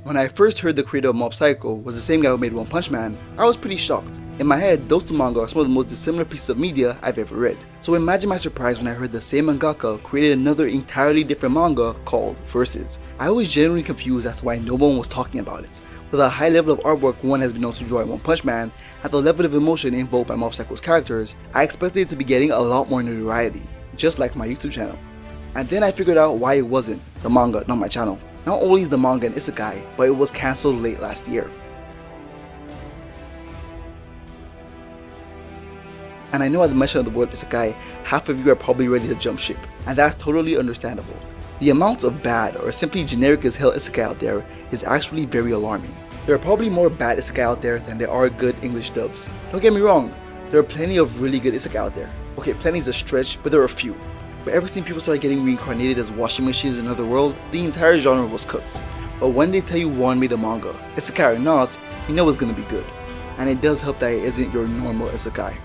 When I first heard the creator of Mob Psycho was the same guy who made One Punch Man, I was pretty shocked. In my head, those two manga are some of the most dissimilar pieces of media I've ever read. So imagine my surprise when I heard the same mangaka created another entirely different manga called Versus. I was genuinely confused as to why no one was talking about it. With a high level of artwork one has been known to draw in One Punch Man, and the level of emotion invoked by Mob Psycho's characters, I expected it to be getting a lot more notoriety, just like my YouTube channel. And then I figured out why it wasn't, the manga, not my channel. Not only is the manga an isekai, but it was cancelled late last year. And I know at the mention of the word isekai, half of you are probably ready to jump ship, and that's totally understandable. The amount of bad or simply generic as hell isekai out there is actually very alarming. There are probably more bad isekai out there than there are good English dubs. Don't get me wrong, there are plenty of really good isekai out there. Okay, plenty is a stretch, but there are a few. But ever since people started getting reincarnated as washing machines in another world, the entire genre was cooked. But when they tell you one made a manga, isekai or not, you know it's gonna be good. And it does help that it isn't your normal isekai.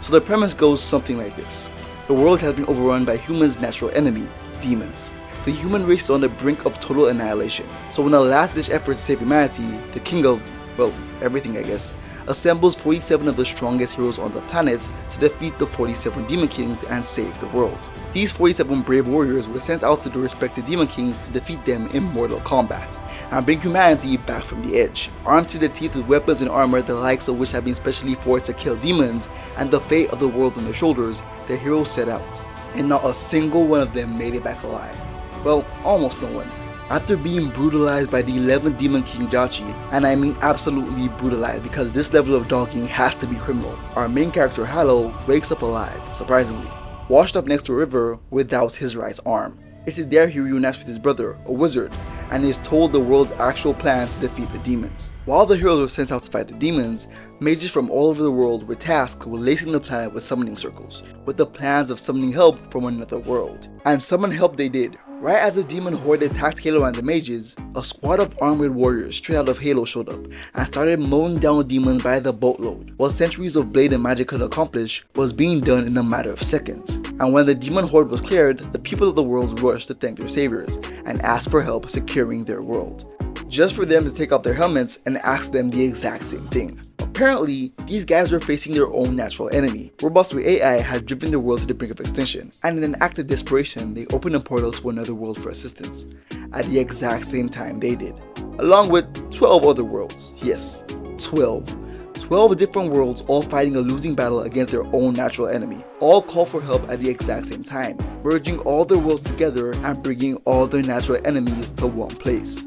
So the premise goes something like this. The world has been overrun by humans' natural enemy, demons. The human race is on the brink of total annihilation. So in a last-ditch effort to save humanity, the king of, well, everything I guess, assembles 47 of the strongest heroes on the planet to defeat the 47 demon kings and save the world. These 47 brave warriors were sent out to their respective demon kings to defeat them in mortal combat and bring humanity back from the edge. Armed to the teeth with weapons and armor the likes of which have been specially forged to kill demons and the fate of the world on their shoulders, the heroes set out, and not a single one of them made it back alive. Well, almost no one. After being brutalized by the 11th Demon King Jachi, and I mean absolutely brutalized because this level of dogging has to be criminal, our main character Hallow wakes up alive, surprisingly, washed up next to a river without his right arm. It is there he reunites with his brother, a wizard, and is told the world's actual plan to defeat the demons. While the heroes were sent out to fight the demons, mages from all over the world were tasked with lacing the planet with summoning circles, with the plans of summoning help from another world. And summon help they did. Right as the demon horde attacked Halo and the mages, a squad of armored warriors straight out of Halo showed up and started mowing down demons by the boatload. What centuries of blade and magic could accomplish was being done in a matter of seconds. And when the demon horde was cleared, the people of the world rushed to thank their saviors and ask for help securing their world. Just for them to take off their helmets and ask them the exact same thing. Apparently, these guys were facing their own natural enemy. Robots with AI had driven the world to the brink of extinction, and in an act of desperation, they opened a portal to another world for assistance, at the exact same time they did, along with 12 other worlds. Yes, 12. 12 different worlds all fighting a losing battle against their own natural enemy. All call for help at the exact same time, merging all their worlds together and bringing all their natural enemies to one place.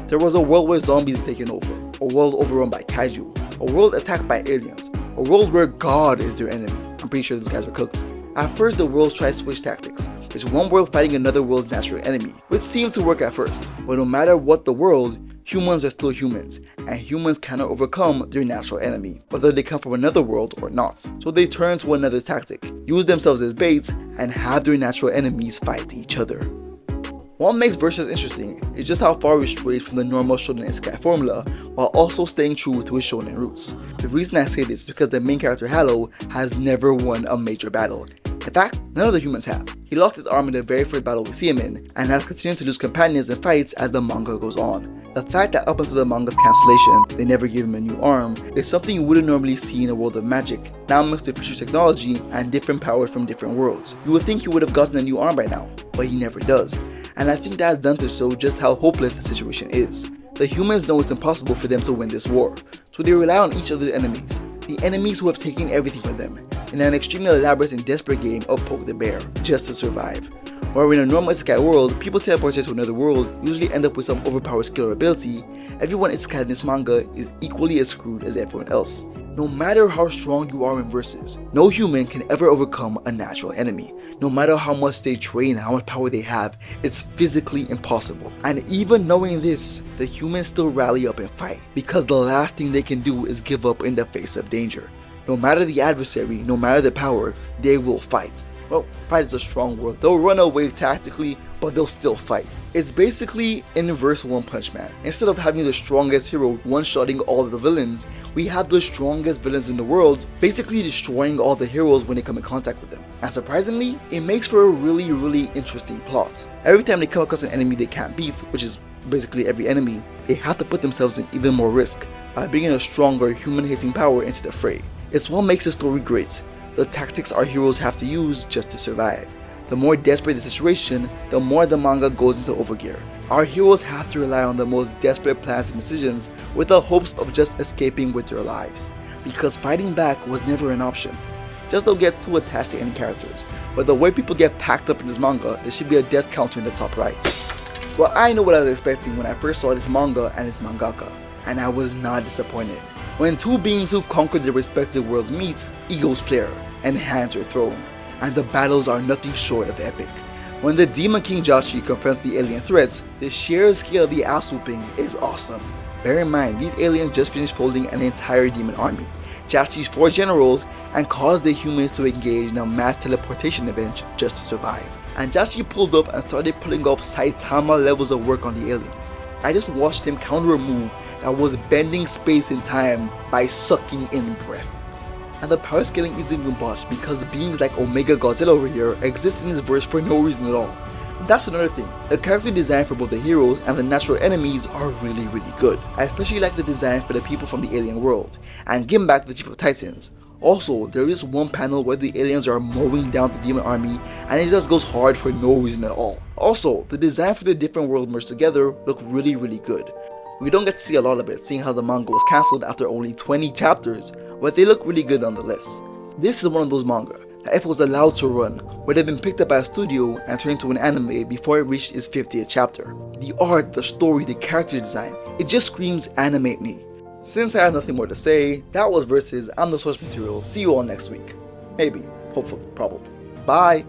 There was a world where zombies had taken over, a world overrun by kaiju, a world attacked by aliens, a world where God is their enemy. I'm pretty sure those guys were cooked. At first the worlds tried to switch tactics, with one world fighting another world's natural enemy, which seems to work at first, but no matter what the world, humans are still humans, and humans cannot overcome their natural enemy, whether they come from another world or not. So they turn to another tactic, use themselves as baits, and have their natural enemies fight each other. What makes Versus interesting is just how far it strays from the normal shonen isekai formula while also staying true to its shonen roots. The reason I say this is because the main character Hallow has never won a major battle. In fact, none of the humans have. He lost his arm in the very first battle we see him in, and has continued to lose companions and fights as the manga goes on. The fact that up until the manga's cancellation, they never gave him a new arm, is something you wouldn't normally see in a world of magic, now mixed with future technology and different powers from different worlds. You would think he would have gotten a new arm by now, but he never does. And I think that is done to show just how hopeless the situation is. The humans know it's impossible for them to win this war, so they rely on each other's enemies, the enemies who have taken everything from them, in an extremely elaborate and desperate game of poke the bear, just to survive. Where in a normal isekai world, people teleported to another world usually end up with some overpowered skill or ability, everyone isekai in this manga is equally as screwed as everyone else. No matter how strong you are in Versus, no human can ever overcome a natural enemy. No matter how much they train, how much power they have, it's physically impossible. And even knowing this, the humans still rally up and fight, because the last thing they can do is give up in the face of danger. No matter the adversary, no matter the power, they will fight. Well, fight is a strong word. They'll run away tactically, but they'll still fight. It's basically inverse One Punch Man. Instead of having the strongest hero one-shotting all of the villains, we have the strongest villains in the world basically destroying all the heroes when they come in contact with them. And surprisingly, it makes for a really interesting plot. Every time they come across an enemy they can't beat, which is basically every enemy, they have to put themselves in even more risk by bringing a stronger human-hating power into the fray. It's what makes the story great, the tactics our heroes have to use just to survive. The more desperate the situation, the more the manga goes into overgear. Our heroes have to rely on the most desperate plans and decisions with the hopes of just escaping with their lives, because fighting back was never an option. Just don't get too attached to any characters, but the way people get packed up in this manga, there should be a death counter in the top right. Well, I know what I was expecting when I first saw this manga and its mangaka, and I was not disappointed. When two beings who've conquered their respective worlds meet, egos flare, and hands are thrown, and the battles are nothing short of epic. When the Demon King Jachi confronts the alien threats, the sheer scale of the ass whooping is awesome. Bear in mind, these aliens just finished folding an entire demon army, Jachi's 4 generals, and caused the humans to engage in a mass teleportation event just to survive. And Jachi pulled up and started pulling off Saitama levels of work on the aliens. I just watched him counter a move that was bending space and time by sucking in breath. And the power scaling isn't even botched because beings like Omega Godzilla over here exist in this verse for no reason at all. And that's another thing, the character design for both the heroes and the natural enemies are really good. I especially like the design for the people from the alien world, and getting back to the Chief of Titans. Also, there is one panel where the aliens are mowing down the demon army and it just goes hard for no reason at all. Also, the design for the different worlds merged together look really good. We don't get to see a lot of it, seeing how the manga was cancelled after only 20 chapters, but they look really good nonetheless. This is one of those manga that if it was allowed to run, would have been picked up by a studio and turned into an anime before it reached its 50th chapter. The art, the story, the character design, it just screams animate me. Since I have nothing more to say, that was Versus. I'm the source material. See you all next week. Maybe, hopefully, probably. Bye!